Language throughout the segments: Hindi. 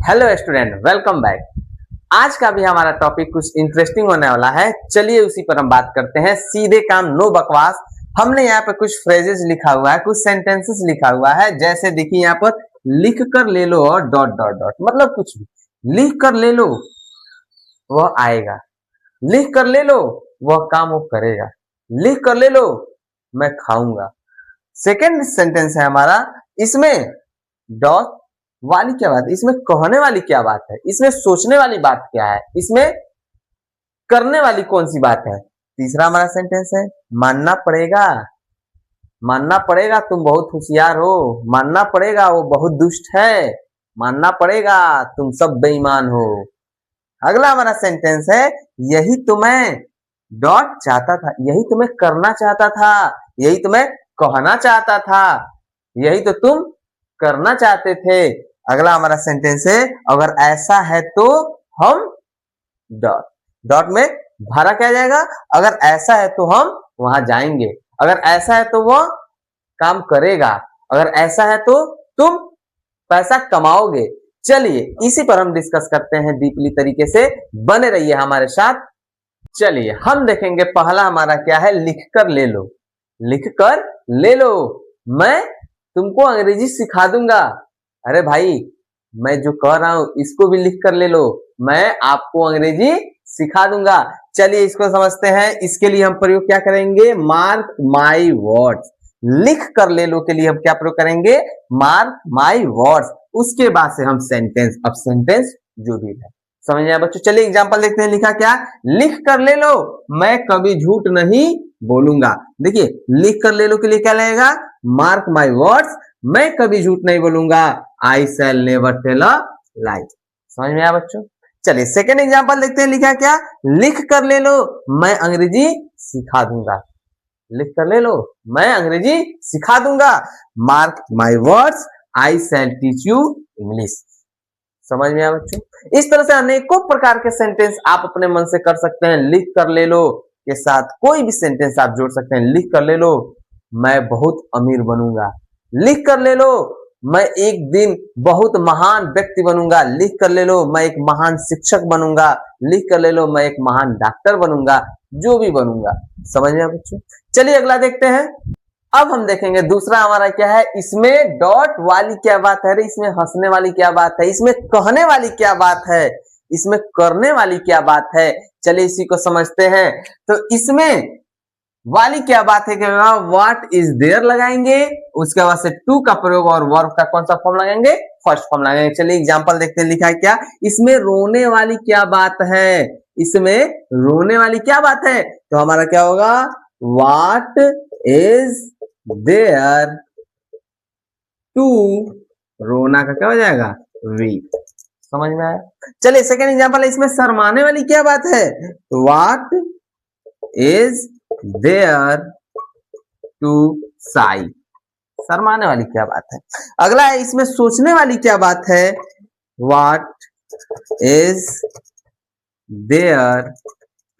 Hello student, welcome back. आज का भी हमारा टॉपिक कुछ इंटरेस्टिंग होने वाला है। चलिए उसी पर हम बात करते हैं। सीधे काम, नो बकवास। हमने यहाँ पे कुछ फ्रेजेस लिखा हुआ है, कुछ सेंटेंसेस लिखा हुआ है। जैसे देखिए यहाँ पर लिख कर ले लो और डॉट डॉट डॉट, मतलब कुछ भी लिख कर ले लो वह आएगा, लिख कर ले लो वह काम वो करेगा, लिख कर ले लो मैं खाऊंगा। सेकेंड सेंटेंस है हमारा, इसमें डॉट वाली क्या बात है, इसमें कहने वाली क्या बात है, इसमें सोचने वाली बात क्या है, इसमें करने वाली कौन सी बात है। तीसरा हमारा सेंटेंस है, मानना पड़ेगा, मानना पड़ेगा तुम बहुत होशियार हो, मानना पड़ेगा वो बहुत दुष्ट है, मानना पड़ेगा तुम सब बेईमान हो। अगला हमारा सेंटेंस है, यही तो मैं डॉट चाहता था, यही तुम्हें करना चाहता था, यही तुम्हें कहना चाहता था, यही तो तुम करना चाहते थे। अगला हमारा सेंटेंस है, अगर ऐसा है तो हम डॉट डॉट में भरा क्या जाएगा, अगर ऐसा है तो हम वहां जाएंगे, अगर ऐसा है तो वह काम करेगा, अगर ऐसा है तो तुम पैसा कमाओगे। चलिए इसी पर हम डिस्कस करते हैं डीपली तरीके से, बने रहिए हमारे साथ। चलिए हम देखेंगे पहला हमारा क्या है, लिख कर ले लो। लिख कर ले लो, मैं तुमको अंग्रेजी सिखा दूंगा। अरे भाई, मैं जो कह रहा हूं इसको भी लिख कर ले लो, मैं आपको अंग्रेजी सिखा दूंगा। चलिए इसको समझते हैं। इसके लिए हम प्रयोग क्या करेंगे, मार्क माई वर्ड्स। लिख कर ले लो के लिए हम क्या प्रयोग करेंगे, मार्क माई वर्ड्स। उसके बाद से हम सेंटेंस, अब सेंटेंस जो भी है समझ आया बच्चों। चलिए एग्जांपल देखते हैं। लिखा क्या, लिख कर ले लो मैं कभी झूठ नहीं बोलूंगा। देखिए लिख कर ले लो के लिए क्या लगेगा, मार्क माई वर्ड्स, मैं कभी झूठ नहीं बोलूंगा, आई शैल नेवर टेल अ लाई। समझ में आया बच्चों। चलिए सेकेंड एग्जांपल देखते हैं। लिखा क्या, लिख कर ले लो मैं अंग्रेजी सिखा दूंगा। लिख कर ले लो मैं अंग्रेजी सिखा दूंगा, mark my words, I shall teach you English. समझ में आया बच्चों। इस तरह से अनेकों प्रकार के सेंटेंस आप अपने मन से कर सकते हैं। लिख कर ले लो के साथ कोई भी सेंटेंस आप जोड़ सकते हैं। लिख कर ले लो मैं बहुत अमीर बनूंगा, लिख कर ले लो मैं एक दिन बहुत महान व्यक्ति बनूंगा, लिख कर ले लो मैं एक महान शिक्षक बनूंगा, लिख कर ले लो मैं एक महान डॉक्टर बनूंगा, जो भी बनूंगा। समझ में आया बच्चों। चलिए अगला देखते हैं। अब हम देखेंगे दूसरा हमारा क्या है, इसमें डॉट वाली क्या बात है, इसमें हंसने वाली क्या बात है, इसमें कहने वाली क्या बात है, इसमें करने वाली क्या बात है। चलिए इसी को समझते हैं। तो इसमें वाली क्या बात है, क्या व्हाट इज देयर लगाएंगे, उसके बाद से टू का प्रयोग और वर्ब का कौन सा फॉर्म लगाएंगे, फर्स्ट फॉर्म लगाएंगे। चलिए एग्जांपल देखते हैं। लिखा है क्या, इसमें रोने वाली क्या बात है, इसमें रोने वाली क्या बात है। तो हमारा क्या होगा, व्हाट इज देयर टू, रोना का क्या हो जाएगा, वीप। समझ में आया। चलिए सेकेंड एग्जांपल है, इसमें शर्माने वाली क्या बात है, what is there to shy, शर्माने वाली क्या बात है। अगला है, इसमें सोचने वाली क्या बात है, what is there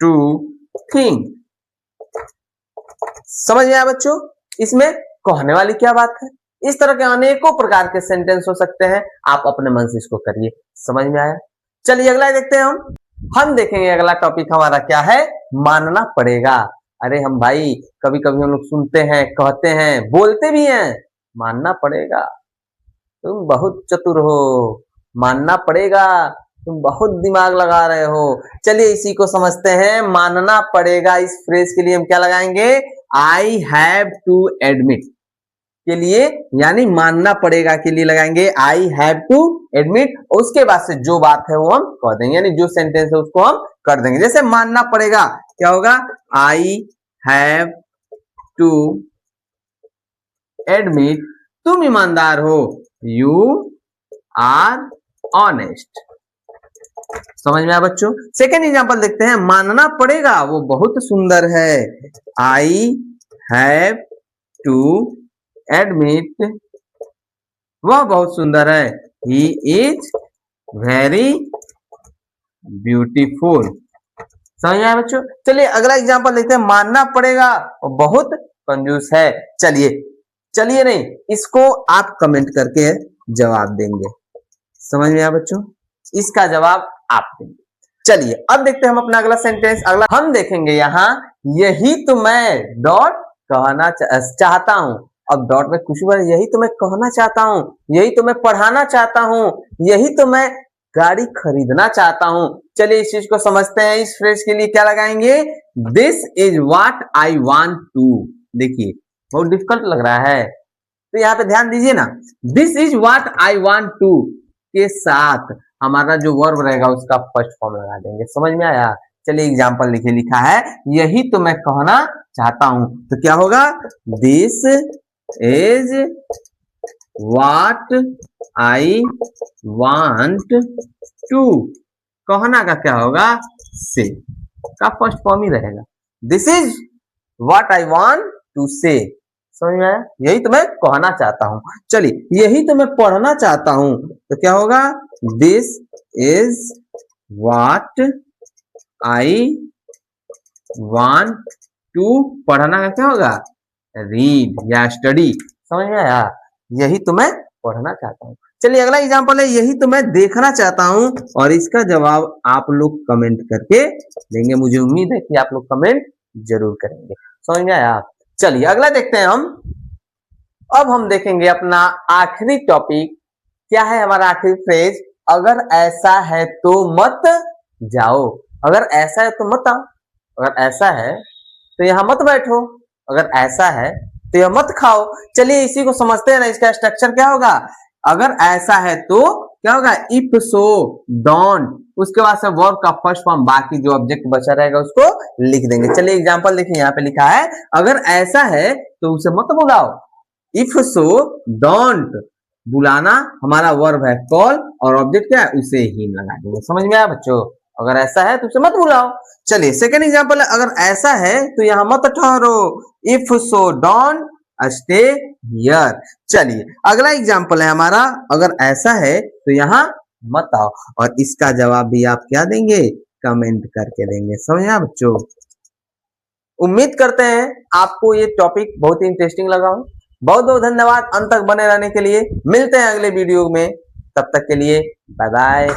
to think. समझ में आया बच्चों। इसमें कहने वाली क्या बात है। इस तरह के अनेकों प्रकार के सेंटेंस हो सकते हैं, आप अपने मन से इसको करिए। समझ में आया। चलिए अगला देखते हैं। हम देखेंगे अगला टॉपिक हमारा क्या है, मानना पड़ेगा। अरे हम भाई कभी कभी हम लोग सुनते हैं, कहते हैं, बोलते भी हैं, मानना पड़ेगा तुम बहुत चतुर हो, मानना पड़ेगा तुम बहुत दिमाग लगा रहे हो। चलिए इसी को समझते हैं। मानना पड़ेगा, इस फ्रेज के लिए हम क्या लगाएंगे, आई हैव टू एडमिट के लिए, यानी मानना पड़ेगा के लिए लगाएंगे आई हैव टू एडमिट। उसके बाद से जो बात है वो हम कह देंगे, यानी जो सेंटेंस है उसको हम कर देंगे। जैसे मानना पड़ेगा क्या होगा, आई हैव टू एडमिट तुम ईमानदार हो, यू आर ऑनेस्ट। समझ में आया बच्चों। सेकेंड एग्जांपल देखते हैं। मानना पड़ेगा वो बहुत सुंदर है, आई हैव टू एडमिट वह बहुत सुंदर है, ही इज वेरी ब्यूटीफुल। समझ में आया बच्चों। चलिए अगला एग्जांपल देखते हैं। मानना पड़ेगा वो बहुत कंजूस है। चलिए नहीं, इसको आप कमेंट करके जवाब देंगे। समझ में आया बच्चों। इसका जवाब आप देंगे। चलिए अब देखते हैं हम अपना अगला सेंटेंस। अगला हम देखेंगे यहाँ, यही तो मैं डॉट कहना चाहता हूँ। अब डॉट में कुछ बार, यही तो मैं कहना चाहता हूँ, यही तो मैं पढ़ाना चाहता हूँ, यही तो मैं गाड़ी खरीदना चाहता हूँ। चलिए इस चीज को समझते हैं। इस फ्रेज के लिए क्या लगाएंगे, this is what I want to. देखिए बहुत डिफिकल्ट लग रहा है, तो यहाँ पे ध्यान दीजिए ना, this is what I want to के साथ हमारा जो वर्ब रहेगा उसका फर्स्ट फॉर्म लगा देंगे। समझ में आया? चलिए एग्जांपल लिखिए, लिखा है यही तो मैं कहना चाहता हूं, तो क्या होगा, this is what I want to. कहना का क्या होगा, से का फर्स्ट फॉर्म ही रहेगा, this is what I want to से। समझ में आया? यही तो मैं कहना चाहता हूं। चलिए यही तो मैं पढ़ना चाहता हूं, तो क्या होगा, this is what I want to. पढ़ना का क्या होगा, रीड या स्टडी। समझ में आया? यही तो मैं पढ़ना चाहता हूं। चलिए अगला एग्जांपल है, यही तो मैं देखना चाहता हूं, और इसका जवाब आप लोग कमेंट करके देंगे। मुझे उम्मीद है कि आप लोग कमेंट जरूर करेंगे। समझ में आया? चलिए अगला देखते हैं हम। अब हम देखेंगे अपना आखिरी टॉपिक। क्या है हमारा आखिरी फ्रेज, अगर ऐसा है तो मत जाओ। अगर ऐसा है तो मत आओ, अगर ऐसा है तो यहां मत बैठो, अगर ऐसा है तो यह मत खाओ। चलिए इसी को समझते हैं ना, इसका स्ट्रक्चर क्या होगा, अगर ऐसा है तो क्या होगा, इफ सो डोंट, उसके बाद से वर्ब का फर्स्ट फॉर्म, बाकी जो ऑब्जेक्ट बचा रहेगा उसको लिख देंगे। चलिए एग्जांपल देखिए, यहाँ पे लिखा है अगर ऐसा है तो उसे मत बुलाओ। इफ सो डोंट, बुलाना हमारा वर्ब है कॉल, और ऑब्जेक्ट क्या है, उसे ही लगा देंगे। समझ में आया बच्चों? अगर ऐसा है तो उसे मत बुलाओ। चलिए सेकंड एग्जांपल है, अगर ऐसा है तो यहां मत ठहरो। If so don't stay here. चलिए अगला एग्जांपल है हमारा, अगर ऐसा है तो यहां मत आओ, और इसका जवाब भी आप क्या देंगे, कमेंट करके देंगे। समझे बच्चों? उम्मीद करते हैं आपको ये टॉपिक बहुत ही इंटरेस्टिंग लगा हो। बहुत बहुत धन्यवाद अंत तक बने रहने के लिए। मिलते हैं अगले वीडियो में, तब तक के लिए बाय बाय।